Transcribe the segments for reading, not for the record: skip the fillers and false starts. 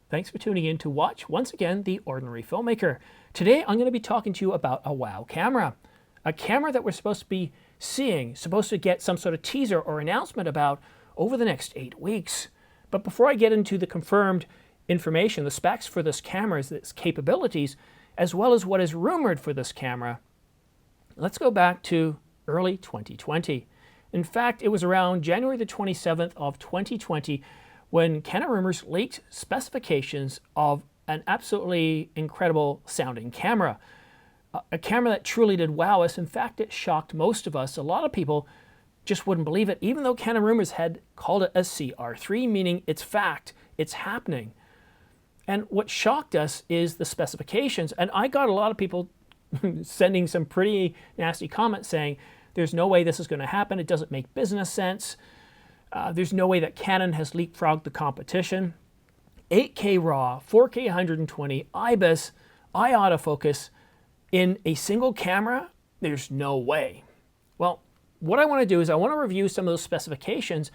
Thanks for tuning in to watch, once again, The Ordinary Filmmaker. Today I'm going to be talking to you about a WOW camera. A camera that we're supposed to be seeing, supposed to get some sort of teaser or announcement about over the next 8 weeks. But before I get into the confirmed information, the specs for this camera, its capabilities, as well as what is rumored for this camera, let's go back to early 2020. In fact, it was around January the 27th of 2020 when Canon rumors leaked specifications of an absolutely incredible sounding camera. A camera that truly did wow us. In fact, it shocked most of us. A lot of people just wouldn't believe it, even though Canon rumors had called it a CR3, meaning it's fact, it's happening. And what shocked us is the specifications. And I got a lot of people sending some pretty nasty comments saying, there's no way this is going to happen. It doesn't make business sense. There's no way that Canon has leapfrogged the competition. 8K RAW, 4K 120, IBIS, eye autofocus in a single camera? There's no way. Well, what I want to do is I want to review some of those specifications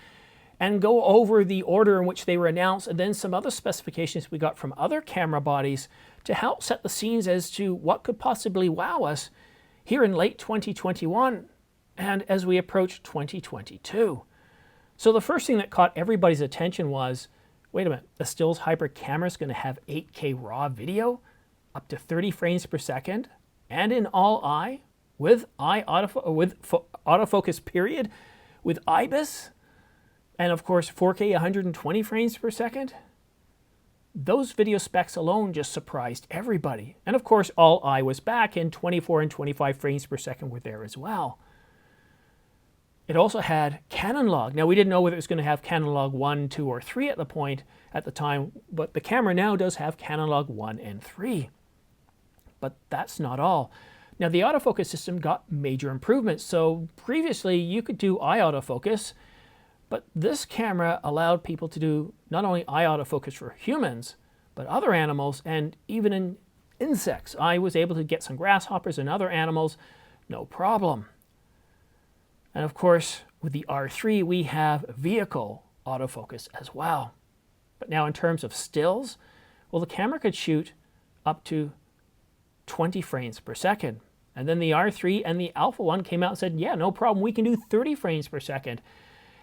and go over the order in which they were announced and then some other specifications we got from other camera bodies to help set the scenes as to what could possibly wow us here in late 2021 and as we approach 2022. So the first thing that caught everybody's attention was, wait a minute, the Stills Hybrid camera is going to have 8K RAW video up to 30 frames per second and in all eye with autofocus period with IBIS and of course 4K 120 frames per second. Those video specs alone just surprised everybody. And of course all eye was back and 24 and 25 frames per second were there as well. It also had Canon log. Now we didn't know whether it was going to have Canon log 1, 2, or 3 at the time, but the camera now does have Canon log 1 and 3. But that's not all. Now the autofocus system got major improvements. So previously you could do eye autofocus, but this camera allowed people to do not only eye autofocus for humans, but other animals and even in insects. I was able to get some grasshoppers and other animals, no problem. And of course, with the R3, we have vehicle autofocus as well. But now in terms of stills, well, the camera could shoot up to 20 frames per second. And then the R3 and the Alpha one came out and said, yeah, no problem, we can do 30 frames per second.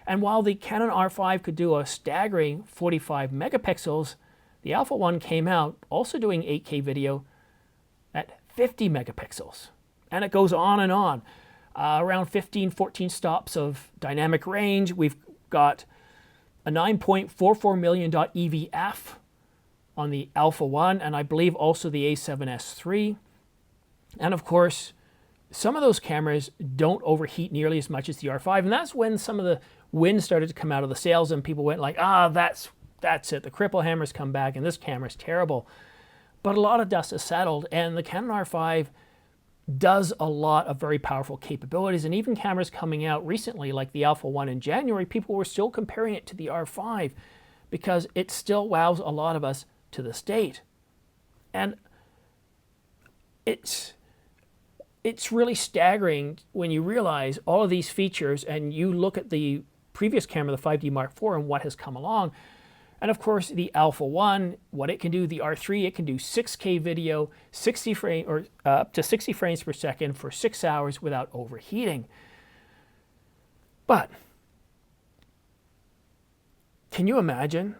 And while the Canon R5 could do a staggering 45 megapixels, the Alpha one came out also doing 8K video at 50 megapixels. And it goes on and on. Around 15, 14 stops of dynamic range. We've got a 9.44 million .EVF on the Alpha 1, and I believe also the A7S III. And of course, some of those cameras don't overheat nearly as much as the R5, and that's when some of the wind started to come out of the sails and people went like, that's it, the cripple hammer's come back and this camera's terrible. But a lot of dust has settled, and the Canon R5 does a lot of very powerful capabilities, and even cameras coming out recently like the Alpha 1 in January, people were still comparing it to the R5 because it still wows a lot of us to this date. And it's really staggering when you realize all of these features and you look at the previous camera, the 5D Mark IV, and what has come along. And of course, the Alpha 1, what it can do, the R3, it can do 6K video, 60 frame or up to 60 frames per second for 6 hours without overheating. But can you imagine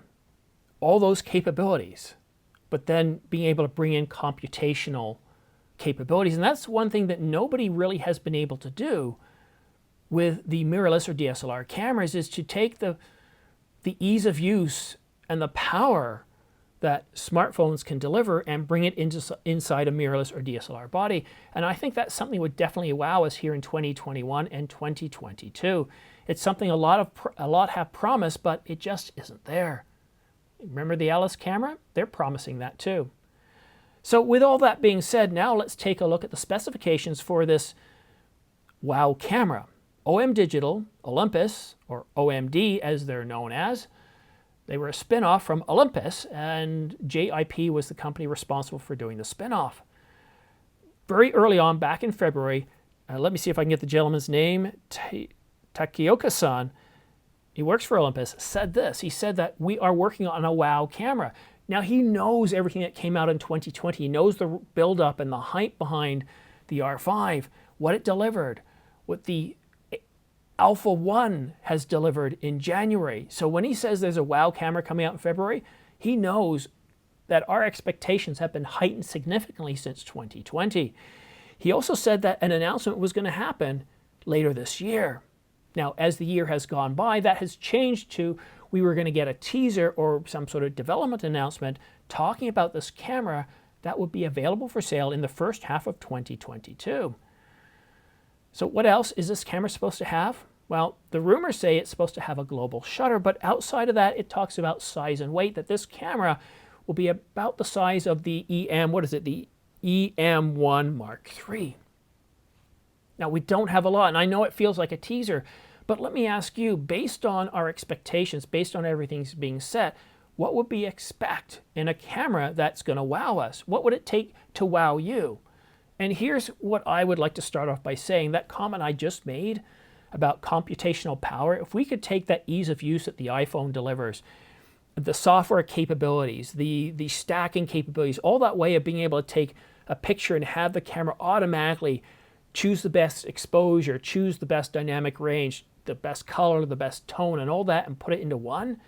all those capabilities, but then being able to bring in computational capabilities? And that's one thing that nobody really has been able to do with the mirrorless or DSLR cameras, is to take the ease of use and the power that smartphones can deliver and bring it inside a mirrorless or DSLR body. And I think that's something that would definitely wow us here in 2021 and 2022. It's something a lot have promised, but it just isn't there. Remember the Alice camera? They're promising that too. So with all that being said, now let's take a look at the specifications for this WOW camera. OM Digital, Olympus, or OMD as they're known as, they were a spin-off from Olympus, and JIP was the company responsible for doing the spin-off. Very early on, back in February, let me see if I can get the gentleman's name, Takioka-san, he works for Olympus, said this. He said that we are working on a WOW camera. Now, he knows everything that came out in 2020. He knows the buildup and the hype behind the R5, what it delivered, what the Alpha 1 has delivered in January. So when he says there's a wow camera coming out in February, he knows that our expectations have been heightened significantly since 2020. He also said that an announcement was going to happen later this year. Now, as the year has gone by, that has changed to we were going to get a teaser or some sort of development announcement talking about this camera that would be available for sale in the first half of 2022. So what else is this camera supposed to have? Well, the rumors say it's supposed to have a global shutter, but outside of that, it talks about size and weight, that this camera will be about the size of the the EM1 Mark III. Now, we don't have a lot, and I know it feels like a teaser, but let me ask you, based on our expectations, based on everything being set, what would we expect in a camera that's going to wow us? What would it take to wow you? And here's what I would like to start off by saying. That comment I just made about computational power, if we could take that ease of use that the iPhone delivers, the software capabilities, the stacking capabilities, all that way of being able to take a picture and have the camera automatically choose the best exposure, choose the best dynamic range, the best color, the best tone, and all that, and put it into one.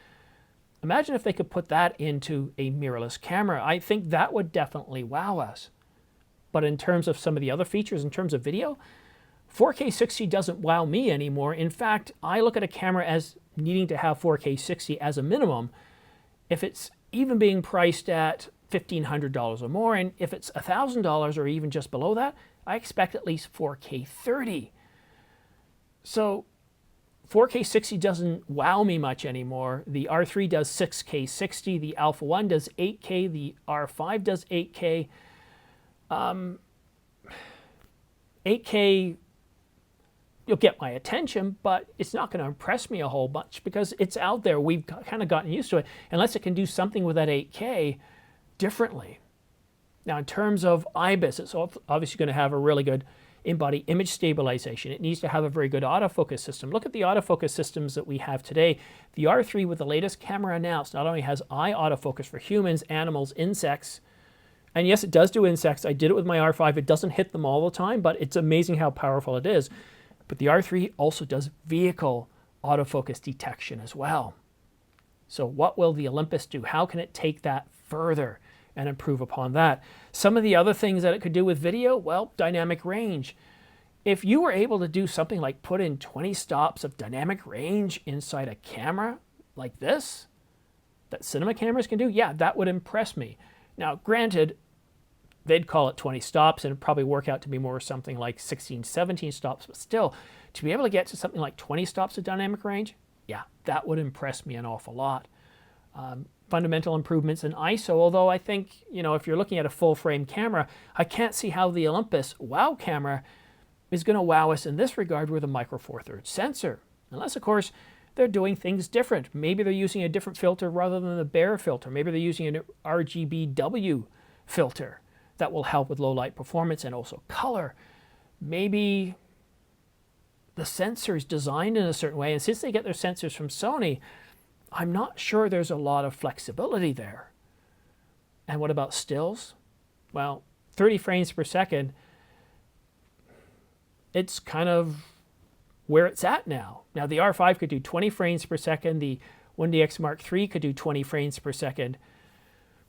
Imagine if they could put that into a mirrorless camera. I think that would definitely wow us. But in terms of some of the other features, in terms of video, 4K 60 doesn't wow me anymore. In fact, I look at a camera as needing to have 4K 60 as a minimum if it's even being priced at $1,500 or more, and if it's $1,000 or even just below that, I expect at least 4K 30. So 4K 60 doesn't wow me much anymore. The R3 does 6K 60, the Alpha 1 does 8K, the R5 does 8K. 8K, you'll get my attention, but it's not going to impress me a whole bunch because it's out there. We've kind of gotten used to it, unless it can do something with that 8K differently. Now, in terms of IBIS, it's obviously going to have a really good in-body image stabilization. It needs to have a very good autofocus system. Look at the autofocus systems that we have today. The R3 with the latest camera announced not only has eye autofocus for humans, animals, insects, and yes, it does do insects. I did it with my R5. It doesn't hit them all the time, but it's amazing how powerful it is. But the R3 also does vehicle autofocus detection as well. So what will the Olympus do? How can it take that further and improve upon that? Some of the other things that it could do with video, well, dynamic range. If you were able to do something like put in 20 stops of dynamic range inside a camera like this, that cinema cameras can do, yeah, that would impress me. Now, granted, they'd call it 20 stops and it'd probably work out to be more something like 16, 17 stops, but still, to be able to get to something like 20 stops of dynamic range, yeah, that would impress me an awful lot. Fundamental improvements in ISO, although I think, if you're looking at a full frame camera, I can't see how the Olympus WOW camera is going to wow us in this regard with a micro four thirds sensor. Unless, of course, they're doing things different. Maybe they're using a different filter rather than the bare filter. Maybe they're using an RGBW filter that will help with low light performance and also color. Maybe the sensor is designed in a certain way, and since they get their sensors from Sony, I'm not sure there's a lot of flexibility there. And what about stills? Well, 30 frames per second, it's kind of where it's at now. Now, the R5 could do 20 frames per second. The 1DX Mark III could do 20 frames per second.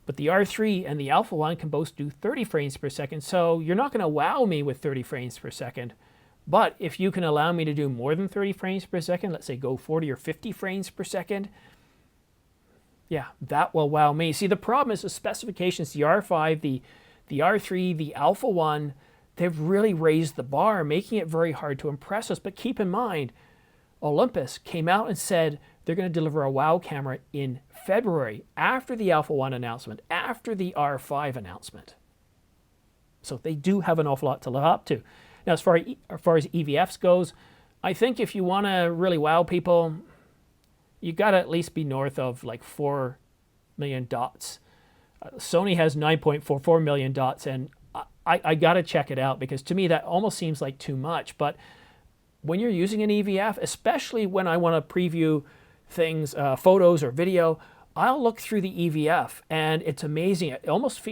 But the R3 and the Alpha 1 can both do 30 frames per second. So you're not going to wow me with 30 frames per second. But if you can allow me to do more than 30 frames per second, let's say go 40 or 50 frames per second, yeah, that will wow me. See, the problem is the specifications, the R5, the R3, the Alpha 1, they've really raised the bar, making it very hard to impress us. But keep in mind, Olympus came out and said they're going to deliver a WOW camera in February, after the Alpha 1 announcement, after the R5 announcement. So they do have an awful lot to live up to. Now, as far as EVFs goes, I think if you want to really wow people, you got to at least be north of like 4 million dots. Sony has 9.44 million dots, and I got to check it out because to me that almost seems like too much. But when you're using an EVF, especially when I want to preview things, photos or video, I'll look through the EVF and it's amazing. It almost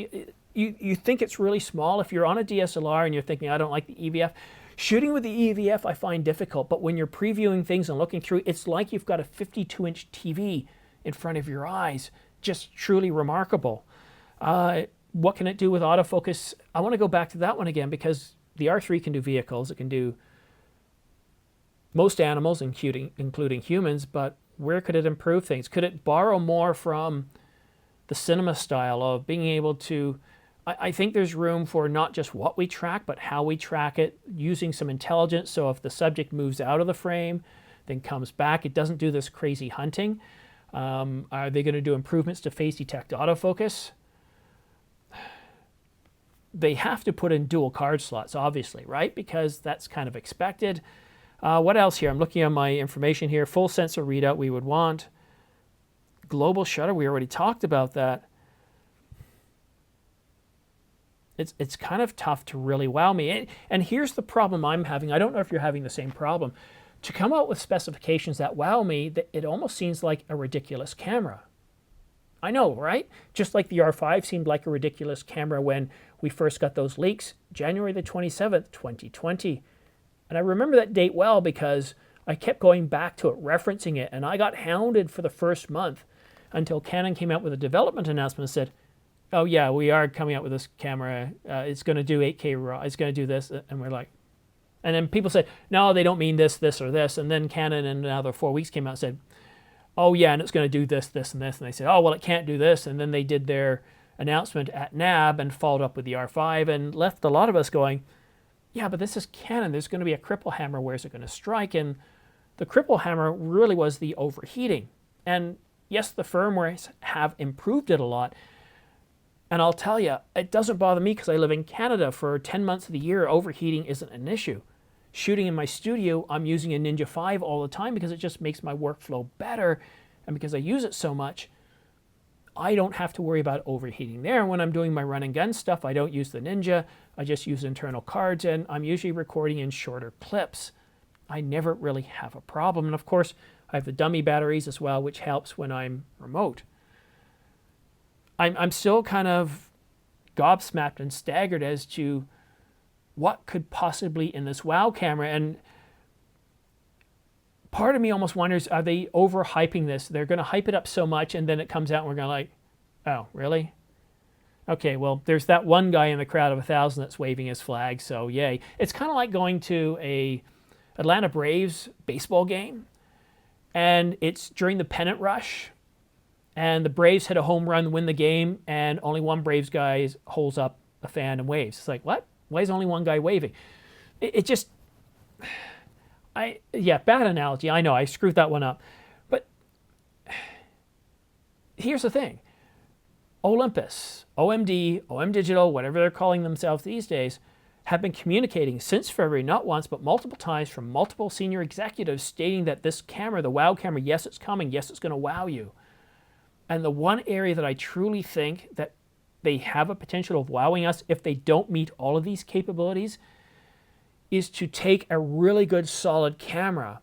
you think it's really small. If you're on a DSLR and you're thinking, I don't like the EVF, shooting with the EVF I find difficult, but when you're previewing things and looking through, it's like you've got a 52-inch TV in front of your eyes. Just truly remarkable. What can it do with autofocus? I want to go back to that one again because the R3 can do vehicles. It can do most animals, including humans, but where could it improve things? Could it borrow more from the cinema style of being able to, I think there's room for not just what we track, but how we track it, using some intelligence. So if the subject moves out of the frame, then comes back, it doesn't do this crazy hunting. Are they going to do improvements to phase detect autofocus? They have to put in dual card slots, obviously, right? Because that's kind of expected. What else here? I'm looking at my information here. Full sensor readout we would want. Global shutter, we already talked about that. It's kind of tough to really wow me. And here's the problem I'm having. I don't know if you're having the same problem. To come out with specifications that wow me, it almost seems like a ridiculous camera. I know, right? Just like the R5 seemed like a ridiculous camera when we first got those leaks, January the 27th, 2020. And I remember that date well because I kept going back to it, referencing it, and I got hounded for the first month until Canon came out with a development announcement and said, oh yeah, we are coming out with this camera. It's going to do 8K RAW. It's going to do this. And we're like, and then people said, no, they don't mean this, this, or this. And then Canon in another 4 weeks came out and said, oh yeah, and it's going to do this, this, and this. And they said, oh, well, it can't do this. And then they did their announcement at NAB and followed up with the R5 and left a lot of us going, yeah, but this is Canon. There's going to be a cripple hammer. Where's it going to strike? And the cripple hammer really was the overheating. And yes, the firmwares have improved it a lot. And I'll tell you, it doesn't bother me because I live in Canada. For 10 months of the year, overheating isn't an issue. Shooting in my studio, I'm using a Ninja 5 all the time because it just makes my workflow better. And because I use it so much, I don't have to worry about overheating there. And when I'm doing my run and gun stuff, I don't use the Ninja. I just use internal cards, and I'm usually recording in shorter clips. I never really have a problem. And of course, I have the dummy batteries as well, which helps when I'm remote. I'm still kind of gobsmacked and staggered as to what could possibly in this WOW camera. And part of me almost wonders, are they overhyping this? They're going to hype it up so much, and then it comes out and we're going to like, oh, really? Okay, well, there's that one guy in the crowd of 1,000 that's waving his flag, so yay. It's kind of like going to a Atlanta Braves baseball game, and it's during the pennant rush, and the Braves hit a home run, win the game, and only one Braves guy holds up a fan and waves. It's like, what? Why is only one guy waving? It just, yeah, bad analogy. I know, I screwed that one up. But here's the thing. Olympus, OMD, OM Digital, whatever they're calling themselves these days, have been communicating since February, not once, but multiple times from multiple senior executives stating that this camera, the WOW camera, yes, it's coming. Yes, it's going to wow you. And the one area that I truly think that they have a potential of wowing us if they don't meet all of these capabilities is to take a really good solid camera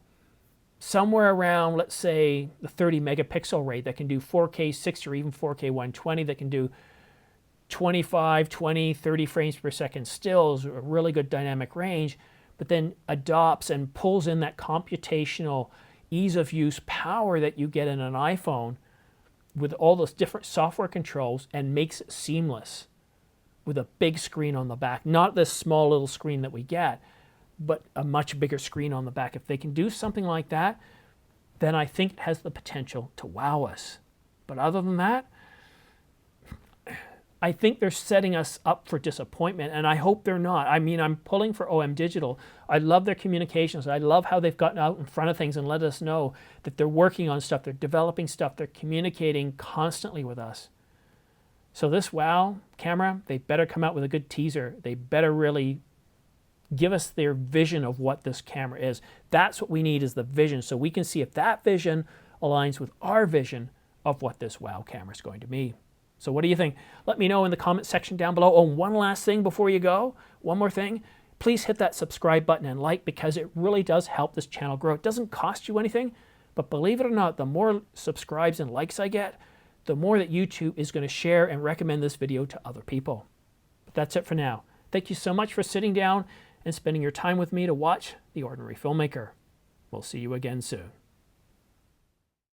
somewhere around, let's say, the 30 megapixel rate that can do 4K 60 or even 4K 120, that can do 25, 20, 30 frames per second stills, a really good dynamic range, but then adopts and pulls in that computational ease of use power that you get in an iPhone with all those different software controls and makes it seamless with a big screen on the back. Not this small little screen that we get, but a much bigger screen on the back. If they can do something like that, then I think it has the potential to wow us. But other than that, I think they're setting us up for disappointment, and I hope they're not. I mean, I'm pulling for OM Digital. I love their communications. I love how they've gotten out in front of things and let us know that they're working on stuff, they're developing stuff, they're communicating constantly with us. So this WOW camera, they better come out with a good teaser. They better really give us their vision of what this camera is. That's what we need, is the vision, so we can see if that vision aligns with our vision of what this WOW camera is going to be. So what do you think? Let me know in the comment section down below. Oh, one last thing before you go. One more thing. Please hit that subscribe button and like, because it really does help this channel grow. It doesn't cost you anything, but believe it or not, the more subscribes and likes I get, the more that YouTube is going to share and recommend this video to other people. But that's it for now. Thank you so much for sitting down and spending your time with me to watch The Ordinary Filmmaker. We'll see you again soon.